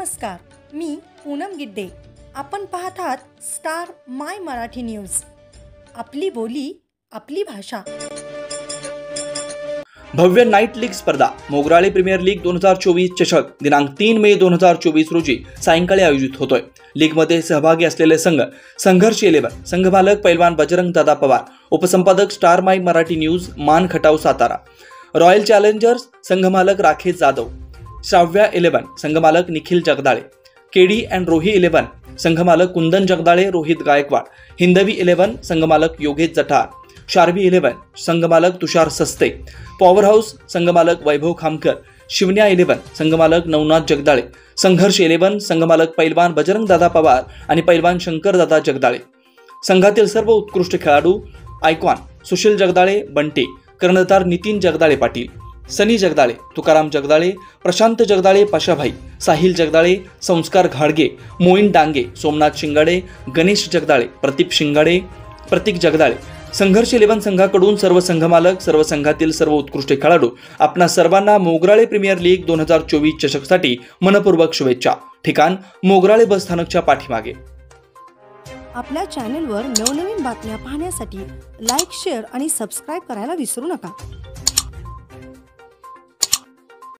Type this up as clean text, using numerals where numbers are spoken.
नमस्कार, मी पूनम गिड्डे. आपण पाहत आहात स्टार माय मराठी न्यूज. आपली बोली, आपली भाषा. भव्य नाईट लीग स्पर्धा मोगराळे प्रीमियर लीग 2024 चषक दिनांक 3 मे 2024 रोजी सायंकाळी आयोजित होतोय. लीगमध्ये सहभागी असलेले संघ संघर्ष 11, संघमालक पैलवान बजरंग दादा पवार, उपसंपादक star my Marathi news, Maan Khatav Satara. Royal challengers संघमालक राकेश जाधव, श्राव्या 11 संघमालक निखिल जगदाळे, केडी अँड रोही 11 संघमालक कुंदन जगदाळे रोहित गायकवाड, हिंदवी 11 संघमालक योगेश जठार, शार्वी 11 संघमालक तुषार सस्ते, पॉवर हाऊस संघमालक वैभव खामकर, शिवन्या 11 संघमालक नवनाथ जगदाळे, संघर्ष 11 संघमालक पैलवान बजरंग दादा पवार आणि पैलवान शंकर दादा जगदाळे. संघातील सर्व उत्कृष्ट खेळाडू आयकॉन सुशील जगदाळे बंटी, कर्णधार नितीन जगदाळे पाटील, सनी जगदाळे, तुकाराम जगदाळे, प्रशांत जगदाळे पाशाभाई, साहिल जगदाळे, संस्कार घाडगे, मोईन डांगे, सोमनाथ शिंगाडे, गणेश जगदाळे, प्रतीप शिंगाडे, प्रतीक जगदाळे. संघर्ष 11 संघाकडून सर्व संघमालक, सर्व संघातील सर्व उत्कृष्ट खेळाडू आपणा सर्वांना मोगराळे प्रीमियर लीग 2024 चषकसाठी मनपूर्वक शुभेच्छा. ठिकाण मोगराळे बस स्थानकच्या पाठीमागे. आपल्या चॅनलवर नवनवीन बातम्या पाहण्यासाठी लाईक, शेअर आणि सबस्क्राईब करायला विसरू नका.